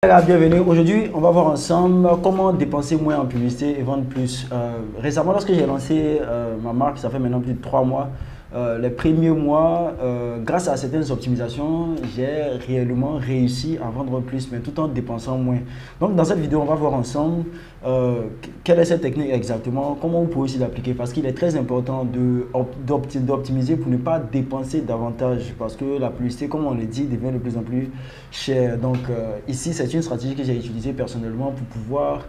Bienvenue. Aujourd'hui, on va voir ensemble comment dépenser moins en publicité et vendre plus. Récemment, lorsque j'ai lancé ma marque, ça fait maintenant plus de 3 mois, les premiers mois, grâce à certaines optimisations, j'ai réellement réussi à vendre plus, mais tout en dépensant moins. Donc, dans cette vidéo, on va voir ensemble quelle est cette technique exactement, comment vous pouvez aussi l'appliquer, parce qu'il est très important d'optimiser pour ne pas dépenser davantage, parce que la publicité, comme on le dit, devient de plus en plus chère. Donc, ici, c'est une stratégie que j'ai utilisée personnellement pour pouvoir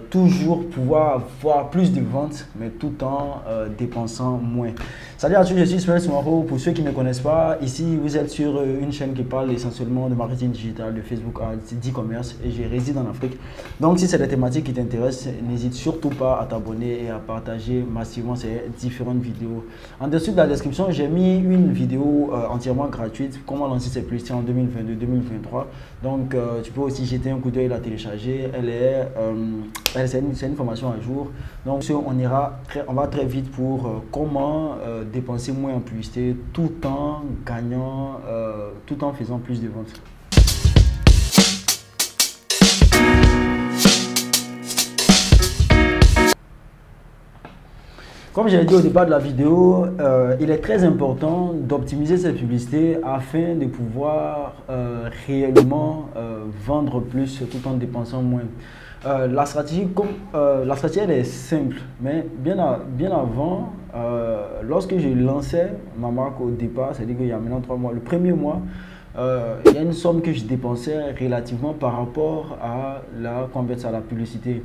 toujours pouvoir avoir plus de ventes, mais tout en dépensant moins. Salut à tous, je suis Ismaël Soumarou. Pour ceux qui ne me connaissent pas, ici vous êtes sur une chaîne qui parle essentiellement de marketing digital, de Facebook Ads, d'e-commerce, et je réside en Afrique. Donc si c'est des thématiques qui t'intéressent, n'hésite surtout pas à t'abonner et à partager massivement ces différentes vidéos. En dessous de la description, j'ai mis une vidéo entièrement gratuite, comment lancer ses publicités en 2022-2023. Donc tu peux aussi jeter un coup d'œil, la télécharger. C'est une formation à jour. Donc on va très vite pour comment dépenser moins en publicité tout en gagnant, tout en faisant plus de ventes. Comme je l'ai dit au départ de la vidéo, il est très important d'optimiser cette publicité afin de pouvoir réellement vendre plus tout en dépensant moins. La stratégie, elle est simple, mais bien avant, lorsque je lançais ma marque au départ, c'est-à-dire qu'il y a maintenant 3 mois, le premier mois, il y a une somme que je dépensais relativement par rapport à la publicité.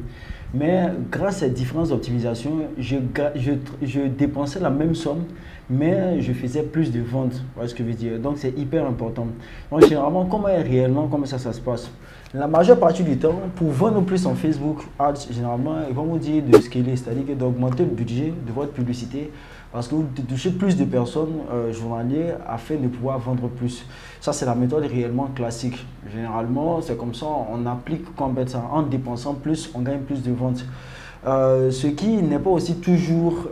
Mais grâce à différentes optimisations, je dépensais la même somme, mais je faisais plus de ventes. Vous voyez ce que je veux dire? Donc c'est hyper important. Donc généralement, comment ça se passe? La majeure partie du temps, pour vendre plus en Facebook Ads, généralement, ils vont vous dire de scaler, c'est-à-dire d'augmenter le budget de votre publicité parce que vous touchez plus de personnes journalières afin de pouvoir vendre plus. Ça, c'est la méthode réellement classique. Généralement, c'est comme ça, on applique ça. En dépensant plus, on gagne plus de ventes. Ce qui n'est pas aussi toujours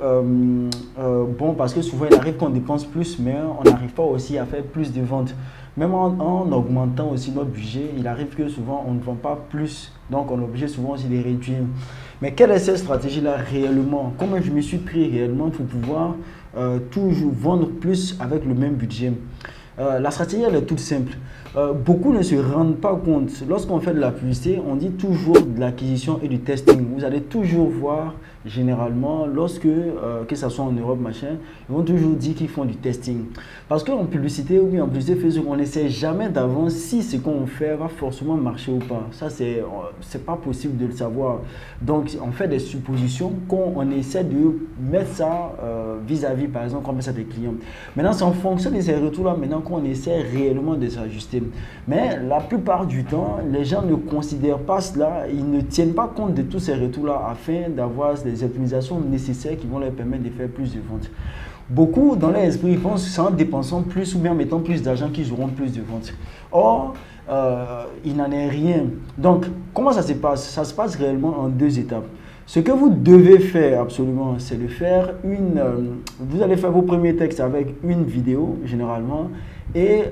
bon parce que souvent, il arrive qu'on dépense plus, mais on n'arrive pas aussi à faire plus de ventes. Même en augmentant aussi notre budget, il arrive que souvent on ne vend pas plus, donc on est obligé souvent aussi de réduire. Mais quelle est cette stratégie-là réellement? Comment je me suis pris réellement pour pouvoir toujours vendre plus avec le même budget? La stratégie, elle est toute simple. Beaucoup ne se rendent pas compte. Lorsqu'on fait de la publicité, on dit toujours de l'acquisition et du testing. Vous allez toujours voir, généralement, que ce soit en Europe, machin, ils vont toujours dire qu'ils font du testing. Parce qu'en publicité ou bien en publicité Facebook, on ne sait jamais d'avance si ce qu'on fait va forcément marcher ou pas. Ça, c'est pas possible de le savoir. Donc, on fait des suppositions qu'on essaie de mettre ça vis-à-vis, par exemple, qu'on met ça des clients. Maintenant, c'est en fonction de ces retours-là, maintenant qu'on essaie réellement de s'ajuster. Mais la plupart du temps, les gens ne considèrent pas cela, ils ne tiennent pas compte de tous ces retours-là afin d'avoir les optimisations nécessaires qui vont leur permettre de faire plus de ventes. Beaucoup, dans leur esprit, ils pensent que c'est en dépensant plus ou bien en mettant plus d'argent qu'ils auront plus de ventes. Or, il n'en est rien. Donc, comment ça se passe? Ça se passe réellement en 2 étapes. Ce que vous devez faire absolument, c'est de faire vous allez faire vos premiers textes avec une vidéo, généralement, et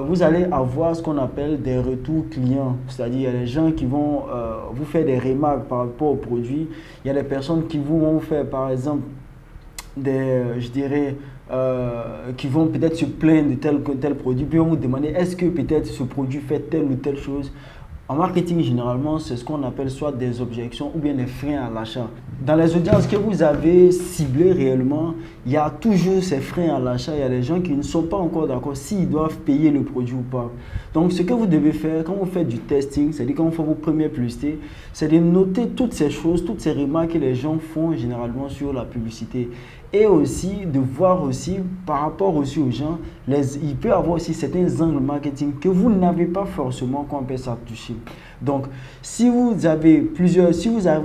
vous allez avoir ce qu'on appelle des retours clients. C'est-à-dire, il y a des gens qui vont vous faire des remarques par rapport au produit. Il y a des personnes qui vont vous faire, par exemple, qui vont peut-être se plaindre de tel produit, puis on vous demander est-ce que peut-être ce produit fait telle ou telle chose. En marketing, généralement, c'est ce qu'on appelle soit des objections ou bien des freins à l'achat. Dans les audiences que vous avez ciblées réellement, il y a toujours ces freins à l'achat. Il y a des gens qui ne sont pas encore d'accord s'ils doivent payer le produit ou pas. Donc, ce que vous devez faire quand vous faites du testing, c'est-à-dire quand vous faites vos premières publicités, c'est de noter toutes ces choses, toutes ces remarques que les gens font généralement sur la publicité. Et aussi de voir aussi par rapport aussi aux gens, il peut y avoir aussi certains angles marketing que vous n'avez pas forcément qu'on peut s'attoucher. Donc, si vous arrivez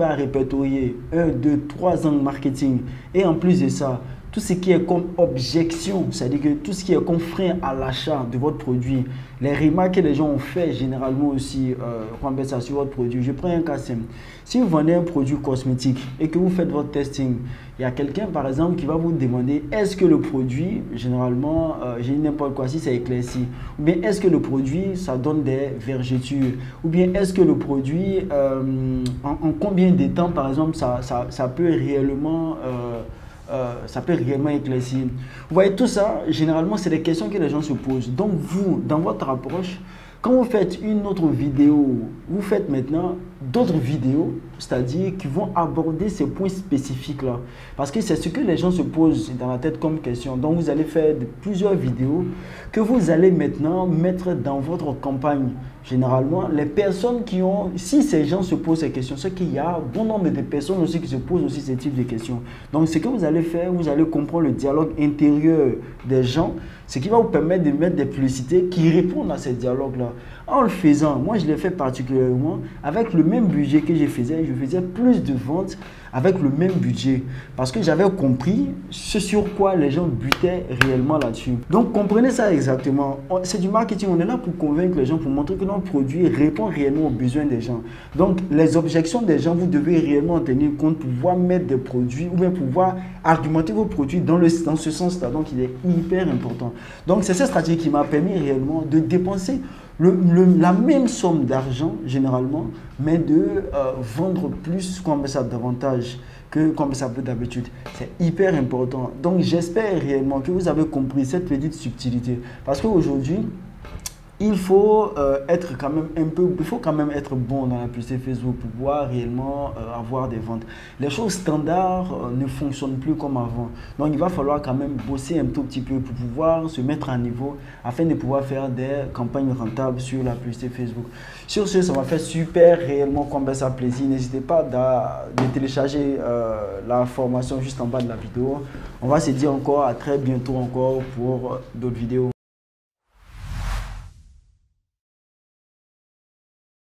à répertorier 1, 2, 3 angles marketing et en plus de ça, tout ce qui est comme objection, c'est-à-dire que tout ce qui est comme frein à l'achat de votre produit, les remarques que les gens ont fait généralement aussi sur votre produit. Je prends un cas simple. Si vous vendez un produit cosmétique et que vous faites votre testing, il y a quelqu'un par exemple qui va vous demander est-ce que le produit, généralement, j'ai n'importe quoi, si c'est éclairci, ou bien est-ce que le produit, ça donne des vergetures, ou bien est-ce que le produit, en combien de temps par exemple, ça peut réellement éclaircir. Vous voyez, tout ça, généralement, c'est des questions que les gens se posent. Donc, vous, dans votre approche, quand vous faites une autre vidéo, vous faites maintenant d'autres vidéos, c'est-à-dire qui vont aborder ces points spécifiques-là. Parce que c'est ce que les gens se posent dans la tête comme question. Donc, vous allez faire plusieurs vidéos que vous allez maintenant mettre dans votre campagne. Généralement, les personnes qui ont, si ces gens se posent ces questions, c'est qu'il y a bon nombre de personnes aussi qui se posent aussi ce type de questions. Donc, ce que vous allez faire, vous allez comprendre le dialogue intérieur des gens, ce qui va vous permettre de mettre des publicités qui répondent à ces dialogues-là. En le faisant, moi je l'ai fait particulièrement avec le même budget que je faisais plus de ventes avec le même budget parce que j'avais compris ce sur quoi les gens butaient réellement là-dessus. Donc comprenez ça exactement. C'est du marketing, on est là pour convaincre les gens, pour montrer que notre produit répond réellement aux besoins des gens. Donc les objections des gens, vous devez réellement en tenir compte pour pouvoir mettre des produits ou bien pouvoir argumenter vos produits dans ce sens-là. Donc il est hyper important. Donc c'est cette stratégie qui m'a permis réellement de dépenser la même somme d'argent généralement, mais de vendre plus comme ça davantage que comme ça peut d'habitude. C'est hyper important. Donc j'espère réellement que vous avez compris cette petite subtilité. Parce qu'aujourd'hui, il faut être quand même être bon dans la publicité Facebook pour pouvoir réellement avoir des ventes. Les choses standards ne fonctionnent plus comme avant. Donc il va falloir quand même bosser un tout petit peu pour pouvoir se mettre à niveau afin de pouvoir faire des campagnes rentables sur la publicité Facebook. Sur ce, ça m'a fait super réellement comme ça plaisir. N'hésitez pas de télécharger la formation juste en bas de la vidéo. On va se dire encore à très bientôt encore pour d'autres vidéos.